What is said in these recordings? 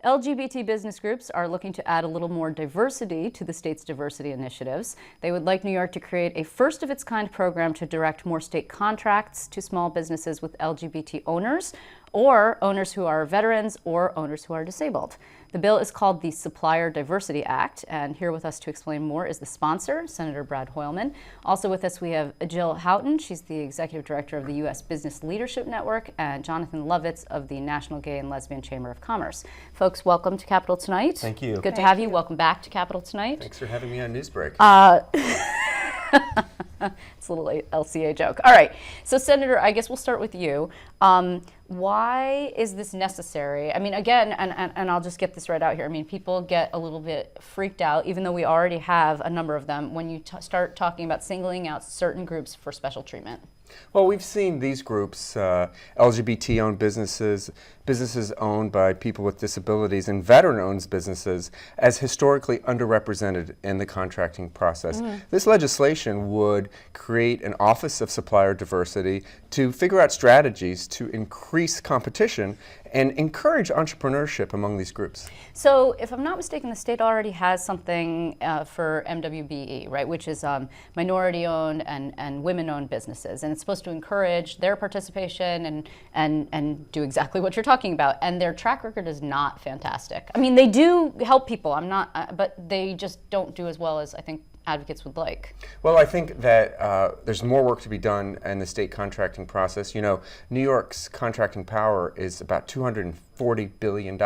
LGBT business groups are looking to add a little more diversity to the state's diversity initiatives. They would like New York to create a first-of-its-kind program to direct more state contracts to small businesses with LGBT owners, or owners who are veterans, or owners who are disabled. The bill is called the Supplier Diversity Act, and here with us to explain more is the sponsor, Senator Brad Hoylman. Also with us we have Jill Houghton. She's the Executive Director of the U.S. Business Leadership Network, and Jonathan Lovitz of the National Gay and Lesbian Chamber of Commerce. Folks, welcome to Capitol Tonight. Thank you. Good to have you. Welcome back to Capitol Tonight. Thanks for having me on Newsbreak. It's a little LCA joke. All right. So, Senator, I guess we'll start with you. Why is this necessary? I mean, again, and I'll just get this right out here. I mean, people get a little bit freaked out, even though we already have a number of them, when you start talking about singling out certain groups for special treatment. Well, we've seen these groups, LGBT-owned businesses, businesses owned by people with disabilities, and veteran-owned businesses as historically underrepresented in the contracting process. This legislation would create an Office of Supplier Diversity to figure out strategies to increase competition and encourage entrepreneurship among these groups. So, if I'm not mistaken, the state already has something for MWBE, right, which is minority-owned and women-owned businesses, and it's supposed to encourage their participation and do exactly what you're talking about. And their track record is not fantastic. I mean, they do help people. But they just don't do as well as I think advocates would like. Well, I think that there's more work to be done in the state contracting process. You know, New York's contracting power is about $240 billion.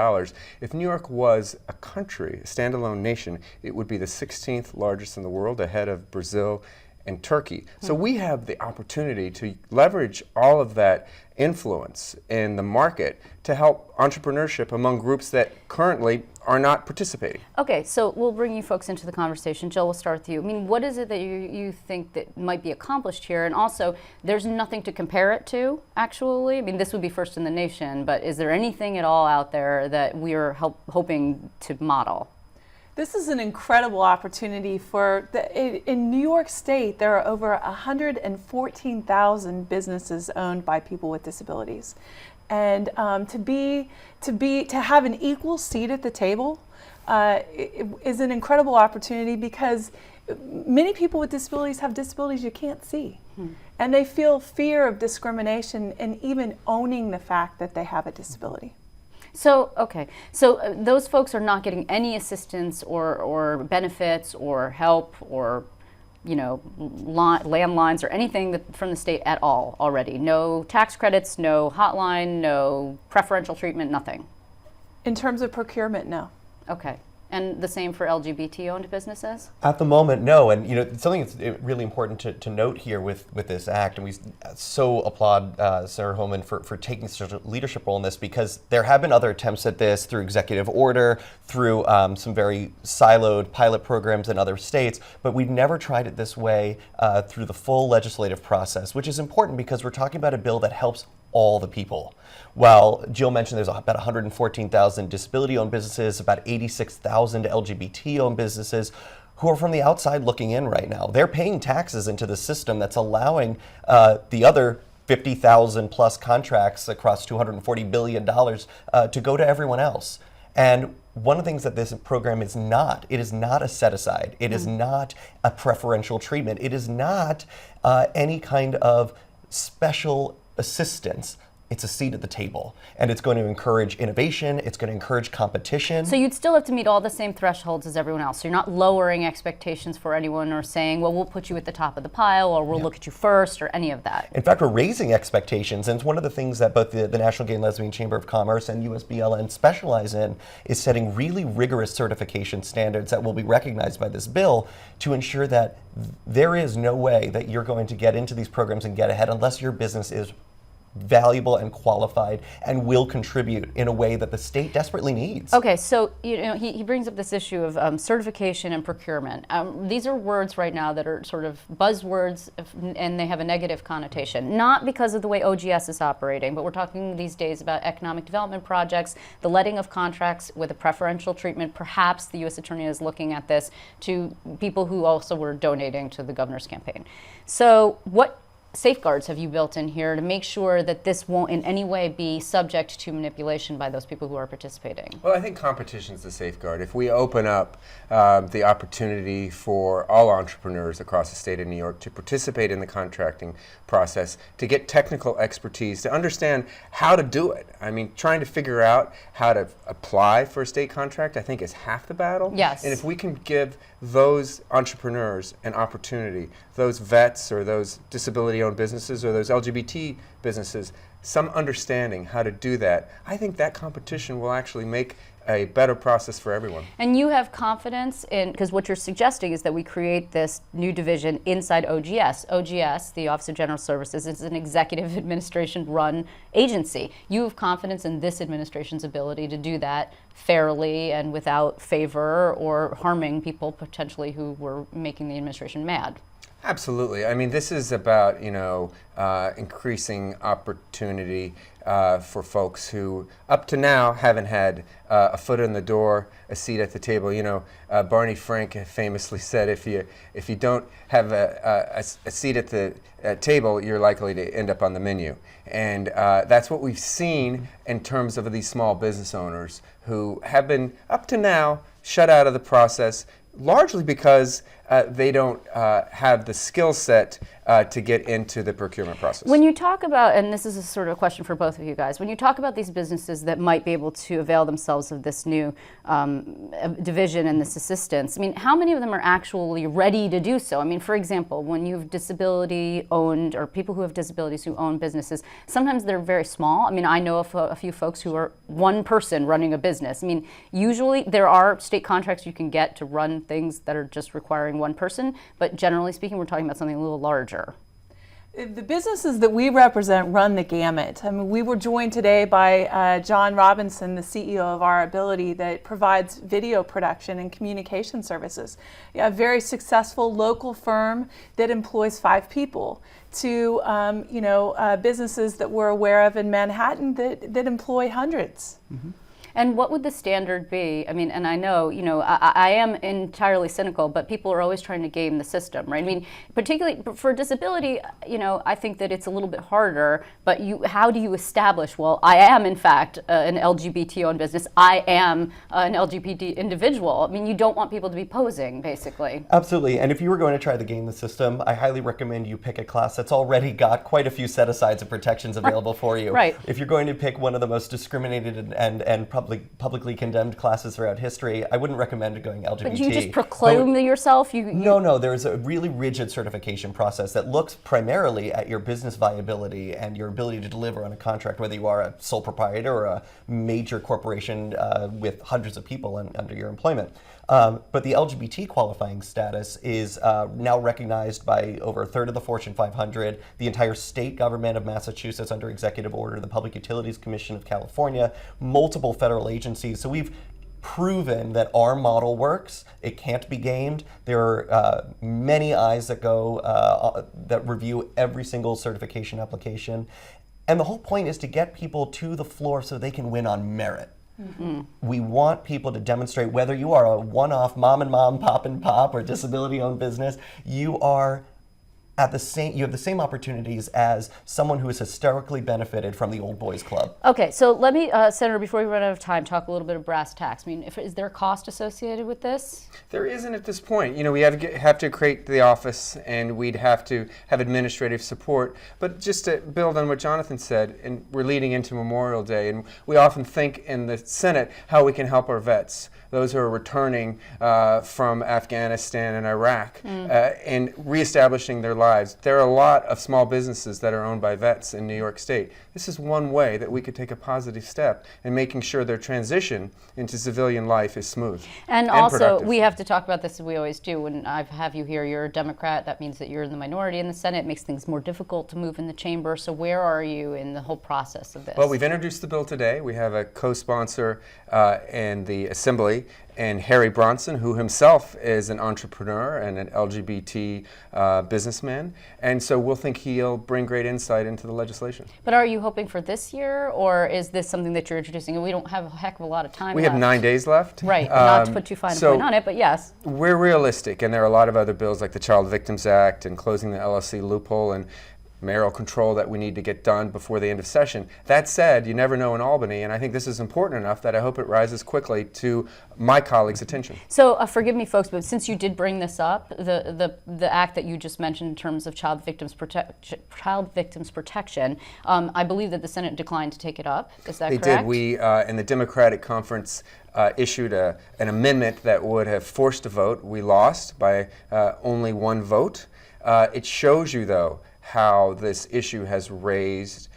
If New York was a country, a standalone nation, it would be the 16th largest in the world, ahead of Brazil and Turkey. So we have the opportunity to leverage all of that influence in the market to help entrepreneurship among groups that currently are not participating. Okay, so we'll bring you folks into the conversation. Jill, we'll start with you. I mean, what is it that you think that might be accomplished here? And also, there's nothing to compare it to, actually. I mean, this would be first in the nation, but is there anything at all out there that we're hoping to model? This is an incredible opportunity in New York State. There are over 114,000 businesses owned by people with disabilities, and to have an equal seat at the table is an incredible opportunity, because many people with disabilities have disabilities you can't see, and they feel fear of discrimination and even owning the fact that they have a disability. So, okay, so those folks are not getting any assistance or benefits or help or, you know, landlines or anything from the state at all already? No tax credits, no hotline, no preferential treatment, nothing? In terms of procurement, no. Okay. And the same for LGBT-owned businesses? At the moment, no. And you know, something that's really important to note here with this act, and we so applaud Senator Hoylman for taking such a leadership role in this, because there have been other attempts at this through executive order, through some very siloed pilot programs in other states, but we've never tried it this way through the full legislative process, which is important because we're talking about a bill that helps all the people. While Jill mentioned there's about 114,000 disability-owned businesses, about 86,000 LGBT-owned businesses who are from the outside looking in right now. They're paying taxes into the system that's allowing the other 50,000 plus contracts across $240 billion to go to everyone else. And one of the things that this program is not, it is not a set-aside. It is not a preferential treatment. It is not any kind of special assistance. It's a seat at the table, and it's going to encourage innovation. It's going to encourage competition. So you'd still have to meet all the same thresholds as everyone else. So you're not lowering expectations for anyone or saying, well, we'll put you at the top of the pile, or we'll look at you first, or any of that. In fact, we're raising expectations, and it's one of the things that both the National Gay and Lesbian Chamber of Commerce and USBLN specialize in, is setting really rigorous certification standards that will be recognized by this bill to ensure that there is no way that you're going to get into these programs and get ahead unless your business is valuable and qualified and will contribute in a way that the state desperately needs. Okay, so you know he brings up this issue of certification and procurement. These are words right now that are sort of buzzwords, and they have a negative connotation. Not because of the way OGS is operating, but we're talking these days about economic development projects, the letting of contracts with a preferential treatment. Perhaps the U.S. Attorney is looking at this to people who also were donating to the governor's campaign. So what safeguards have you built in here to make sure that this won't in any way be subject to manipulation by those people who are participating? Well, I think competition is the safeguard. If we open up the opportunity for all entrepreneurs across the state of New York to participate in the contracting process, to get technical expertise, to understand how to do it. I mean, trying to figure out how to apply for a state contract, I think, is half the battle. Yes. And if we can give those entrepreneurs an opportunity, those vets or those disability-owned businesses or those LGBT businesses, some understanding how to do that, I think that competition will actually make a better process for everyone. And you have confidence in, because what you're suggesting is that we create this new division inside OGS. OGS, the Office of General Services, is an executive administration run agency. You have confidence in this administration's ability to do that fairly and without favor or harming people potentially who were making the administration mad. Absolutely. I mean, this is about, increasing opportunity for folks who up to now haven't had a foot in the door, a seat at the table. Barney Frank famously said, if you don't have a seat at the table, you're likely to end up on the menu. And that's what we've seen in terms of these small business owners who have been, up to now, shut out of the process, largely because they don't have the skill set to get into the procurement process. When you talk about, and this is a sort of a question for both of you guys, when you talk about these businesses that might be able to avail themselves of this new division and this assistance, I mean, how many of them are actually ready to do so? I mean, for example, when you have disability-owned or people who have disabilities who own businesses, sometimes they're very small. I mean, I know of a few folks who are one person running a business. I mean, usually there are state contracts you can get to run things that are just requiring one person, but generally speaking, we're talking about something a little larger. The businesses that we represent run the gamut. I mean, we were joined today by John Robinson, the CEO of Our Ability, that provides video production and communication services. A very successful local firm that employs 5 people, to businesses that we're aware of in Manhattan that employ hundreds. Mm-hmm. And what would the standard be? I mean, and I know, I am entirely cynical, but people are always trying to game the system, right? I mean, particularly for disability, I think that it's a little bit harder, but how do you establish, well, I am in fact an LGBT-owned business, I am an LGBT individual. I mean, you don't want people to be posing, basically. Absolutely, and if you were going to try to game the system, I highly recommend you pick a class that's already got quite a few set-asides of protections available for you. Right. If you're going to pick one of the most discriminated and publicly condemned classes throughout history, I wouldn't recommend going LGBT. But you just proclaim yourself? No, there's a really rigid certification process that looks primarily at your business viability and your ability to deliver on a contract, whether you are a sole proprietor or a major corporation with hundreds of people under your employment. But the LGBT qualifying status is now recognized by over a third of the Fortune 500, the entire state government of Massachusetts under executive order, the Public Utilities Commission of California, multiple federal agencies. So we've proven that our model works. It can't be gamed. There are many eyes that go that review every single certification application. And the whole point is to get people to the floor so they can win on merit. Mm-hmm. We want people to demonstrate, whether you are a one-off mom and pop and pop or disability-owned business, you are you have the same opportunities as someone who has historically benefited from the old boys club. Okay, so let me, Senator, before we run out of time, talk a little bit of brass tacks. I mean, is there a cost associated with this? There isn't at this point. We have to create the office, and we'd have to have administrative support. But just to build on what Jonathan said, and we're leading into Memorial Day, and we often think in the Senate how we can help our vets, those who are returning from Afghanistan and Iraq, and reestablishing their lives. There are a lot of small businesses that are owned by vets in New York State. This is one way that we could take a positive step in making sure their transition into civilian life is smooth. And also, productive. We have to talk about this, as we always do. When I have you here, you're a Democrat. That means that you're in the minority in the Senate. It makes things more difficult to move in the chamber. So where are you in the whole process of this? Well, we've introduced the bill today. We have a co-sponsor in the Assembly, and Harry Bronson, who himself is an entrepreneur and an LGBT businessman. And so we'll think he'll bring great insight into the legislation. But are you hoping for this year, or is this something that you're introducing? And we don't have a heck of a lot of time We left. have 9 days left. Right, not to put too fine a point on it, but yes. We're realistic, and there are a lot of other bills like the Child Victims Act and closing the LLC loophole. And mayoral control that we need to get done before the end of session. That said, you never know in Albany, and I think this is important enough that I hope it rises quickly to my colleagues' attention. So forgive me, folks, but since you did bring this up, the act that you just mentioned in terms of child victims protection, I believe that the Senate declined to take it up. Is that correct? They did. We, in the Democratic conference, issued an amendment that would have forced a vote. We lost by only one vote. It shows you, though, how this issue has raised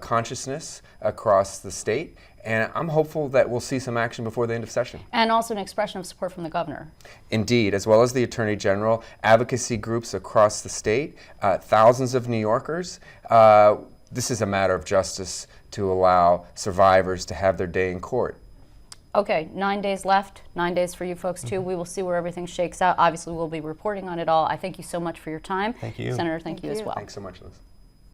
consciousness across the state, and I'm hopeful that we'll see some action before the end of session. And also an expression of support from the governor. Indeed, as well as the Attorney General, advocacy groups across the state, thousands of New Yorkers. This is a matter of justice to allow survivors to have their day in court. Okay, 9 days left, 9 days for you folks too. We will see where everything shakes out. Obviously, we'll be reporting on it all. I thank you so much for your time. Thank you. Senator, thank you as well. Thanks so much, Liz.